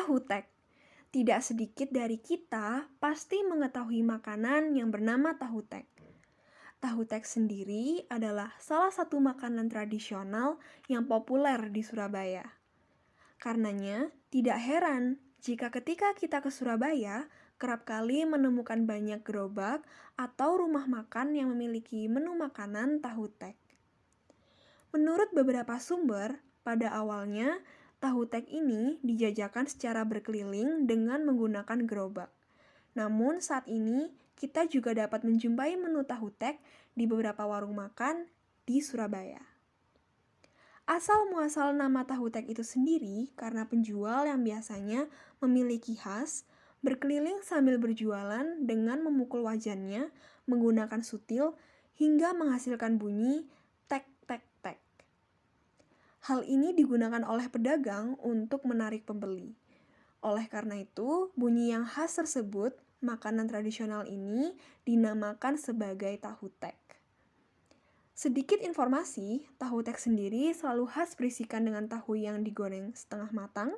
Tahu tek. Tidak sedikit dari kita pasti mengetahui makanan yang bernama tahu tek. Tahu tek sendiri adalah salah satu makanan tradisional yang populer di Surabaya. Karenanya, tidak heran jika ketika kita ke Surabaya, kerap kali menemukan banyak gerobak atau rumah makan yang memiliki menu makanan tahu tek. Menurut beberapa sumber, pada awalnya tahu tek ini dijajakan secara berkeliling dengan menggunakan gerobak. Namun saat ini kita juga dapat menjumpai menu tahu tek di beberapa warung makan di Surabaya. Asal muasal nama tahu tek itu sendiri karena penjual yang biasanya memiliki khas berkeliling sambil berjualan dengan memukul wajannya menggunakan sutil hingga menghasilkan bunyi tek tek tek. Hal ini digunakan oleh pedagang untuk menarik pembeli. Oleh karena itu, bunyi yang khas tersebut, makanan tradisional ini dinamakan sebagai tahu tek. Sedikit informasi, tahu tek sendiri selalu khas berisikan dengan tahu yang digoreng setengah matang,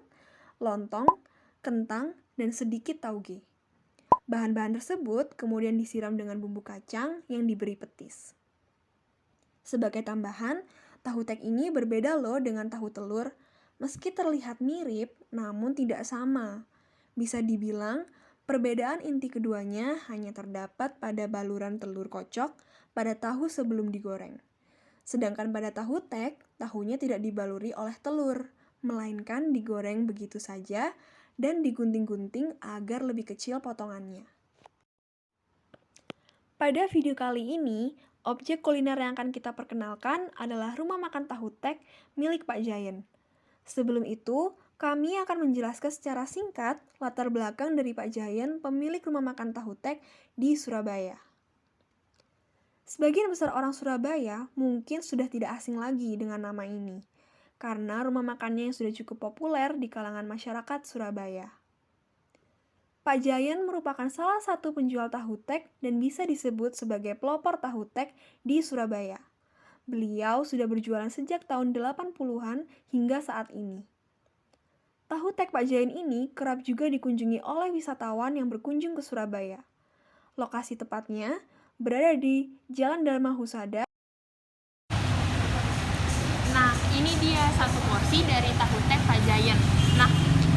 lontong, kentang, dan sedikit tauge. Bahan-bahan tersebut kemudian disiram dengan bumbu kacang yang diberi petis. Sebagai tambahan, tahu tek ini berbeda loh dengan tahu telur. Meski terlihat mirip, namun tidak sama. Bisa dibilang, perbedaan inti keduanya hanya terdapat pada baluran telur kocok pada tahu sebelum digoreng. Sedangkan pada tahu tek, tahunya tidak dibaluri oleh telur, melainkan digoreng begitu saja dan digunting-gunting agar lebih kecil potongannya. Pada video kali ini, objek kuliner yang akan kita perkenalkan adalah rumah makan tahu tek milik Pak Jayen. Sebelum itu, kami akan menjelaskan secara singkat latar belakang dari Pak Jayen, pemilik rumah makan tahu tek di Surabaya. Sebagian besar orang Surabaya mungkin sudah tidak asing lagi dengan nama ini, karena rumah makannya yang sudah cukup populer di kalangan masyarakat Surabaya. Pak Jayen merupakan salah satu penjual tahu tek dan bisa disebut sebagai pelopor tahu tek di Surabaya. Beliau sudah berjualan sejak tahun 80-an hingga saat ini. Tahu tek Pak Jayen ini kerap juga dikunjungi oleh wisatawan yang berkunjung ke Surabaya. Lokasi tepatnya berada di Jalan Dharma Husada. Nah, ini dia satu porsi dari tahu tek Pak Jayen. Nah,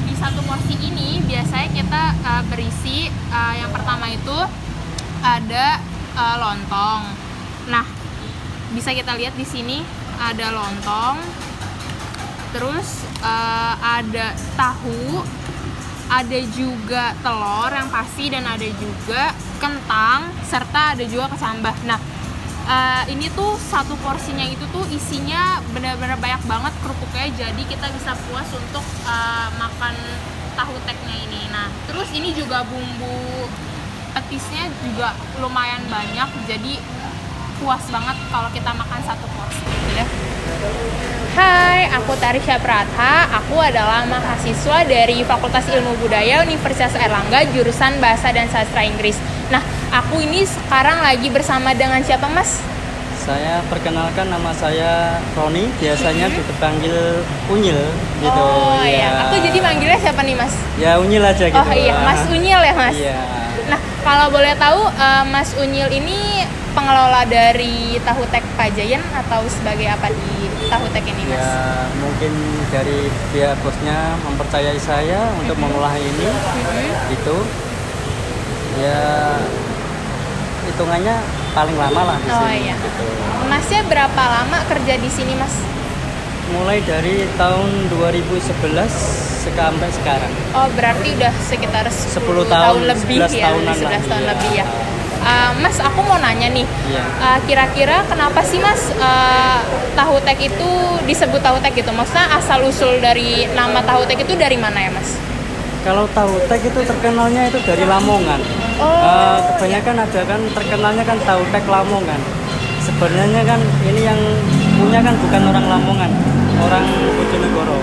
di satu porsi ini biasanya kita berisi yang pertama itu ada lontong. Nah, bisa kita lihat di sini ada lontong, terus ada tahu, ada juga telur yang pasti dan ada juga kentang serta ada juga kecambah. Nah, ini tuh satu porsinya itu tuh isinya benar-benar banyak banget kerupuknya, jadi kita bisa puas untuk makan tahu teknya ini. Nah, terus ini juga bumbu petisnya juga lumayan banyak, jadi puas banget kalau kita makan satu porsi. Ya. Hai, aku Tarisha Pratha. Aku adalah mahasiswa dari Fakultas Ilmu Budaya Universitas Airlangga, jurusan Bahasa dan Sastra Inggris. Nah, aku ini sekarang lagi bersama dengan siapa, Mas? Saya perkenalkan, nama saya Roni, biasanya dipanggil Unyil gitu. Oh iya, aku jadi manggilnya siapa nih, Mas? Ya Unyil aja gitu. Oh iya, Mas Unyil ya, Mas? Iya. Nah, kalau boleh tahu Mas Unyil ini pengelola dari tahu tek Pak Jayen atau sebagai apa di tahu tek ini, Mas? Ya mungkin dari pihak bosnya mempercayai saya untuk mengolah ini, itu ya hitungannya paling lama lah di sini. Oh iya. Gitu. Masnya berapa lama kerja di sini, Mas? Mulai dari tahun 2011 sampai sekarang. Oh, berarti udah sekitar 10 tahun lebih 11 ya, tahunan 11 tahun lah, lebih iya. ya. Mas, aku mau nanya nih, Iya. Kira-kira kenapa sih, Mas, tahu tek itu disebut tahu tek gitu? Maksudnya asal usul dari nama tahu tek itu dari mana ya, Mas? Kalau tahu tek itu terkenalnya itu dari Lamongan. Kebanyakan ada kan terkenalnya kan tahu tek Lamongan. Sebenarnya kan ini yang punya kan bukan orang Lamongan, orang Bojonegoro.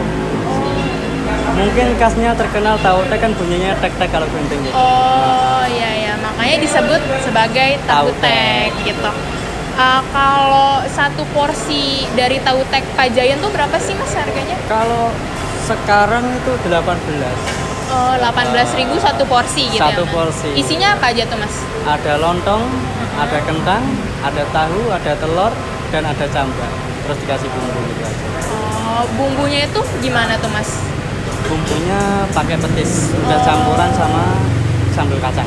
Mungkin khasnya terkenal tahu tek kan bunyinya tek-tek kalau gunting gitu. Oh iya, makanya disebut sebagai tahu tek gitu. Kalau satu porsi dari tahu tek Pak Jayen tuh berapa sih, Mas, harganya? Kalau sekarang itu 18. Oh, 18.000 satu porsi gitu Satu ya, Mas? porsi. Isinya apa aja tuh, Mas? Ada lontong, ada kentang, ada tahu, ada telur, dan ada cambar. Terus dikasih bumbu gitu aja. Oh, bumbunya itu gimana tuh, Mas? Bumbunya pakai petis, udah Oh. campuran sama sambal kacang.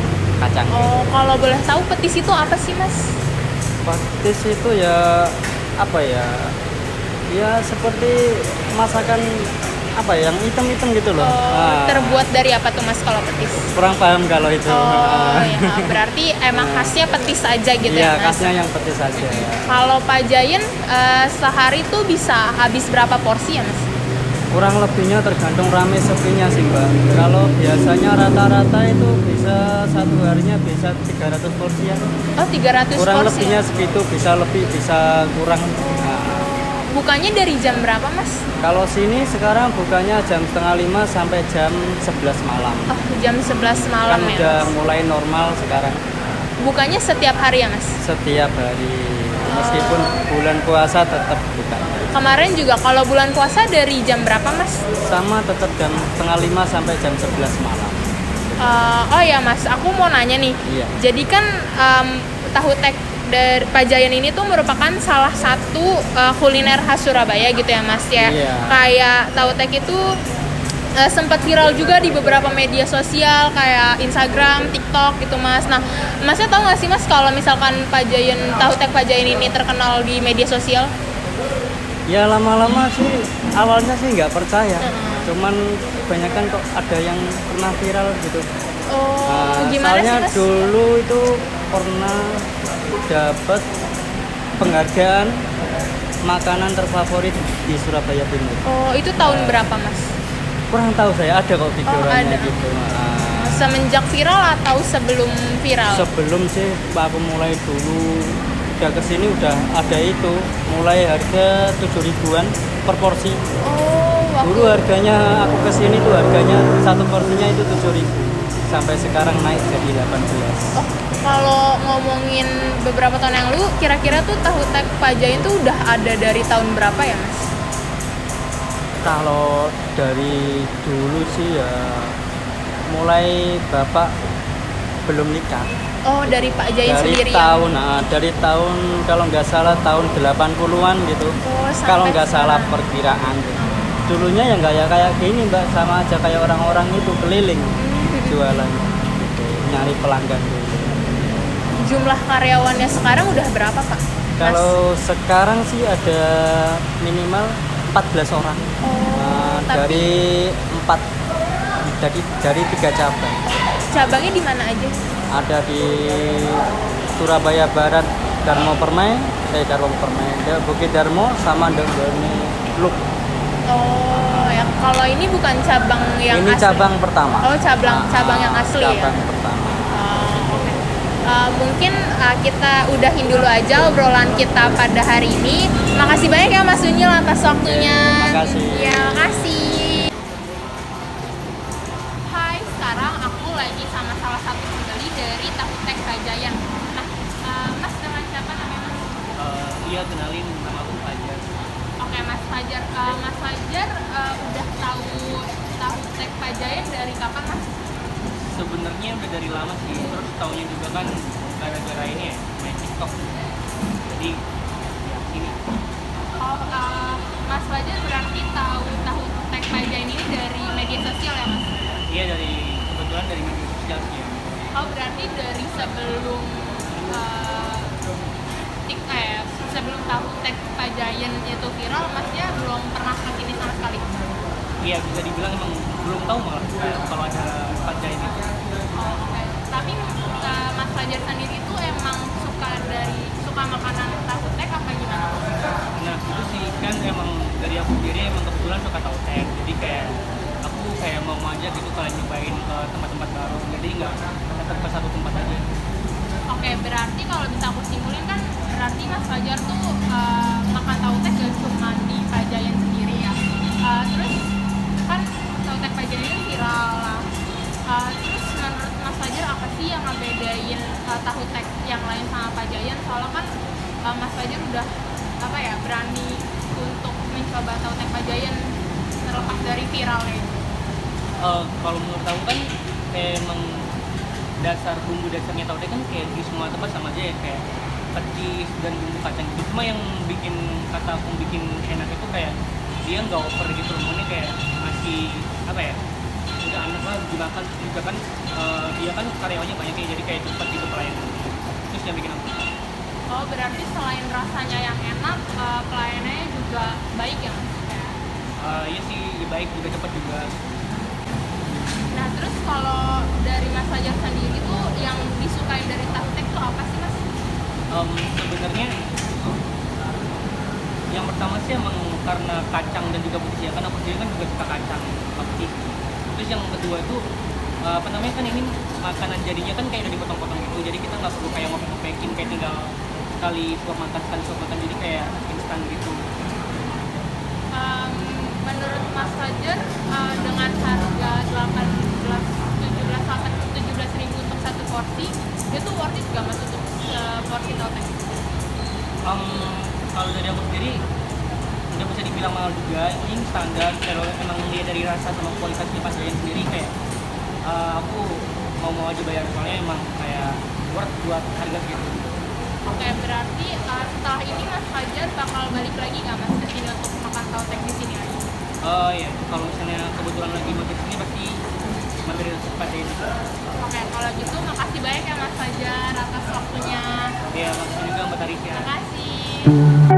Oh, kalau boleh tahu petis itu apa sih, Mas? Petis itu ya apa ya? Ya seperti masakan apa ya, yang hitam-hitam gitu loh. Oh, terbuat dari apa tuh, Mas, kalau petis? Kurang paham kalau itu. Oh, ya, berarti emang khasnya petis aja gitu Iya, ya, Mas? khasnya yang petis aja. Kalau Pak Jayen sehari tuh bisa habis berapa porsi ya, Mas? Kurang lebihnya tergantung rame sepinya sih, Mbak. Kalau biasanya rata-rata itu bisa satu harinya bisa 300 porsian. Oh, 300 Kurang porsi. lebihnya segitu, bisa lebih bisa kurang. Nah, Bukannya dari jam berapa, Mas? kalau sini sekarang bukannya jam setengah 5 sampai jam 11 malam. Oh, jam 11 malam Kan ya, udah Mas? mulai normal sekarang. Bukannya setiap hari ya, Mas? Setiap hari. Meskipun bulan puasa tetap buka. Kemarin juga kalau bulan puasa dari jam berapa, Mas? Sama tetap jam setengah 5 sampai jam 11 malam. Oh ya, Mas, aku mau nanya nih. Iya. Jadi kan tahu tek dari Pak Jayen ini tuh merupakan salah satu kuliner khas Surabaya gitu ya, Mas ya. Iya. Kayak tahu tek itu sempat viral juga di beberapa media sosial kayak Instagram, TikTok gitu, Mas. Nah, Masnya tahu nggak sih, Mas, kalau misalkan Pak Jayen, tahu tek Pak Jayen ini terkenal di media sosial? Ya lama-lama sih awalnya sih nggak percaya. Cuman kebanyakan kok ada yang pernah viral gitu. Oh, gimana sih, soalnya Mas? dulu itu pernah dapat penghargaan makanan terfavorit di Surabaya Timur. Oh, itu tahun berapa, Mas? Kurang tahu saya, ada kok figurannya ada. gitu. Semenjak viral atau sebelum viral? Sebelum sih aku mulai dulu udah kesini udah ada itu, mulai harga 7.000-an per porsi. Oh, Dulu harganya aku kesini tuh harganya satu porsinya itu 7.000, sampai sekarang naik jadi 18. Oh, kalau ngomongin beberapa tahun yang lalu, kira-kira tuh tahu tek Pak Jayen tuh udah ada dari tahun berapa ya, Mas? Kalau dari dulu sih ya mulai bapak belum nikah. Oh, dari Pak Jayen Dari sendiri tahun, dari tahun kalau nggak salah tahun 80-an gitu. Oh, sampai Kalau nggak salah sekarang. perkiraan gitu. Dulunya ya nggak ya kayak gini, Mbak, sama aja kayak orang-orang itu keliling jualan gitu, nyari pelanggan dulu. Jumlah karyawannya sekarang udah berapa, Pak? Kalau sekarang sih ada minimal 14 orang. Oh, tapi Dari 4 dari 3 cabang. cabangnya di mana aja? Ada di Surabaya Barat, Darmo Permai, Bukit Darmo sama Dogone Luk. Oh, ya kalau ini bukan cabang yang Ini asli. cabang pertama. Oh, cabang yang asli ya. Cabang pertama. Oke. Mungkin kita udahin dulu aja obrolan kita pada hari ini. Makasih banyak ya, Mas Unyil, atas waktunya. Makasih. Ya, makasih. Hai, sekarang aku lagi sama salah satu pembeli dari tahu tek Pak Jayen. Nah, Mas dengan siapa namanya, Mas? Iya, kenalin, nama aku Fajar. Oke, Mas Fajar. Mas Fajar udah tahu tek Pak Jayen dari kapan, Mas? Sebenarnya udah dari lama sih, terus taunya juga kan gara-gara ini ya, main TikTok. Jadi ya ini Oh, Mas Fajar berarti tahu tek Pak Jayen ini dari media sosial ya, Mas? iya kebetulan dari media sosial sih ya. Oh, berarti dari sebelum sebelum tahu tek Pak Jayen itu viral, Masnya belum pernah kesini sama sekali? Iya, bisa dibilang emang belum tahu malah kalau ada Pak Jayen itu. Oh, oke. Tapi Mas Fajar sendiri itu emang suka makanan tahu tek apa gimana? Nah itu sih kan emang dari aku sendiri emang kebetulan suka tahu tek, jadi kayak aku kayak mau aja gitu kalian nyobain ke tempat-tempat baru, jadi nggak tetap ke satu tempat aja. Oke, berarti kalau bisa aku simpulin kan berarti Mas Fajar tuh makan tahu tek gak cuma di Pak Jayen sendiri ya. Terus kan tahu tek Pak Jayen viral lah. Terus menurut Mas Fajar apa sih yang ngebedain tahu tek yang lain sama Pak Jayen? Soalnya kan Mas Fajar udah berani untuk mencoba tahu tek Pak Jayen terlepas dari viralnya itu. Kalau menurut aku kan kayak emang bumbu dasarnya tahu kan kayak di semua tempat sama aja ya, kayak petis dan bumbu kacang gitu. Cuma yang bikin kata aku bikin enak itu kayak dia nggak over gitu loh, maksudnya kayak masih apa ya, udah enak lah dimakan juga kan. Dia kan karyawannya banyak ya, jadi kayak cepat gitu pelayanan. Terus yang bikin aku Oh, berarti selain rasanya yang enak, pelayanannya juga baik ya Mas? iya sih, baik juga cepat juga. Nah, terus kalau dari Mas Fajar sendiri tuh yang disukai dari tahu tek tuh apa sih Mas? Sebenarnya yang pertama sih emang karena kacang dan juga petis ya, kan aku sendiri kan juga suka kacang petis. Terus yang kedua itu apa namanya, kan ini makanan jadinya kan kayak udah dipotong-potong gitu, jadi kita nggak perlu kayak ngopek-ngopekin, kayak tinggal sekali suap makan, jadi kayak instan gitu. Menurut Mas Fajar, dengan harga 17 ribu untuk satu porsi, itu worth it nggak Mas untuk porsi tahu tek? Kalau dari aku sendiri udah bisa dibilang mahal juga, ini standar. Kalau emang dia dari rasa sama kualitasnya pas Jayan sendiri kayak aku mau aja bayar, soalnya emang kayak worth buat harga gitu. Oke, berarti setelah ini Mas Fajar bakal balik lagi nggak Mas ke sini untuk makan tahu tek di sini lagi? Ya kalau misalnya kebetulan lagi mampir sini pasti mampir di tempat ini. Oke, kalau gitu makasih banyak ya Mas Fajar atas waktunya. Ya makasih juga Mbak Tarisya. Makasih.